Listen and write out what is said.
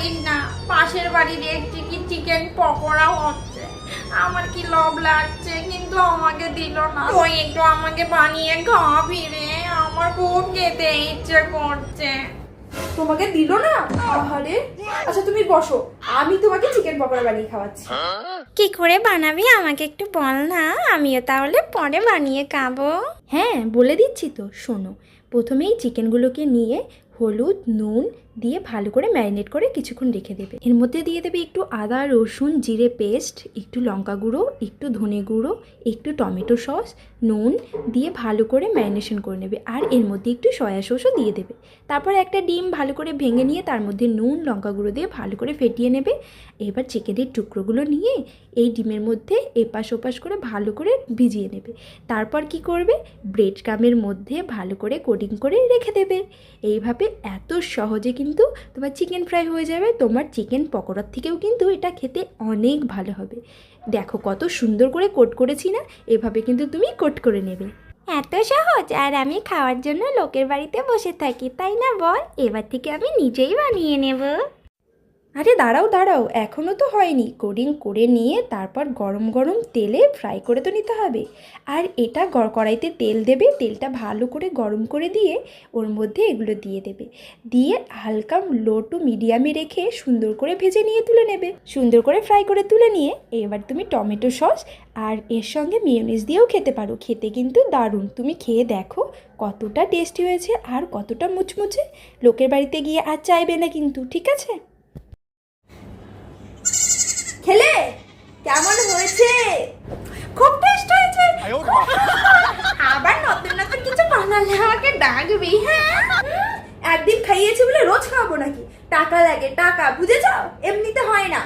বলিস না, পাশের বাড়ির একটি কি চিকেন পকোড়াও হচ্ছে। আমার কি লোভ লাগছে, কিন্তু আমাকে দিল না। তুই একটু আমাকে বানিয়ে খাওয়াবি রে, আমার খুব খেতে ইচ্ছে করছে। তোমাকে দিল না? আহারে, আচ্ছা তুমি বসো, আমি তোমাকে চিকেন পকোড়া বানিয়ে খাওয়াচ্ছি। কি করে বানাবি আমাকে একটু বল না, আমিও তাহলে পরে বানিয়ে খাবো। হ্যাঁ বলে দিচ্ছি তো, শোনো। প্রথমেই চিকেনগুলোকে নিয়ে হলুদ নুন দিয়ে ভালো করে ম্যারিনেট করে কিছুক্ষণ রেখে দেবে। এর মধ্যে দিয়ে দেবে একটু আদা রসুন জিরে পেস্ট, একটু লঙ্কা গুঁড়ো, একটু ধনে গুঁড়ো, একটু টমেটো সস, নুন দিয়ে ভালো করে ম্যারিনেশন করে নেবে। আর এর মধ্যে একটু সয়া সসও দিয়ে দেবে। তারপর একটা ডিম ভালো করে ভেঙে নিয়ে তার মধ্যে নুন লঙ্কা গুঁড়ো দিয়ে ভালো করে ফেটিয়ে নেবে। এবার চিকেনের টুকরোগুলো নিয়ে এই ডিমের মধ্যে এপাশ ওপাশ করে ভালো করে ভিজিয়ে নেবে। তারপর কি করবে, ব্রেড ক্রামের মধ্যে ভালো করে কোটিং করে রেখে দেবে। এইভাবে এত সহজে কিন্তু তোমার চিকেন ফ্রাই হয়ে যাবে। তোমার চিকেন পকোড়ার থেকেও কিন্তু এটা খেতে অনেক ভালো হবে। দেখো কত সুন্দর করে কোট করেছি না, এভাবে কিন্তু তুমি কোট করে নেবে। এত সহজ, আর আমি খাওয়ার জন্য লোকের বাড়িতে বসে থাকি, তাই না বল? এবার থেকে আমি নিজেই বানিয়ে নেব। আরে দাঁড়াও দাঁড়াও, এখনও তো হয়নি। কোডিং করে নিয়ে তারপর গরম গরম তেলে ফ্রাই করে তো নিতে হবে। আর এটা কড়াইতে তেল দেবে, তেলটা ভালো করে গরম করে দিয়ে ওর মধ্যে এগুলো দিয়ে দেবে। দিয়ে হালকা লো টু মিডিয়ামে রেখে সুন্দর করে ভেজে নিয়ে তুলে নেবে। সুন্দর করে ফ্রাই করে তুলে নিয়ে এবার তুমি টমেটো সস আর এর সঙ্গে মেয়োনিজ দিয়েও খেতে পারো। খেতে কিন্তু দারুণ, তুমি খেয়ে দেখো কতটা টেস্টি হয়েছে আর কতটা মুচমুচে। লোকের বাড়িতে গিয়ে আর চাইবে না কিন্তু, ঠিক আছে? খেলে কেমন হয়েছে? খুব টেস্ট হয়েছে। আবার নতুন নতুন কিছু বানালে আমাকে ডাকবি। হ্যাঁ, একদিন খাইয়েছি বলে রোজ খাওয়াবো নাকি? টাকা লাগে টাকা, বুঝে যাও, এমনিতে হয় না।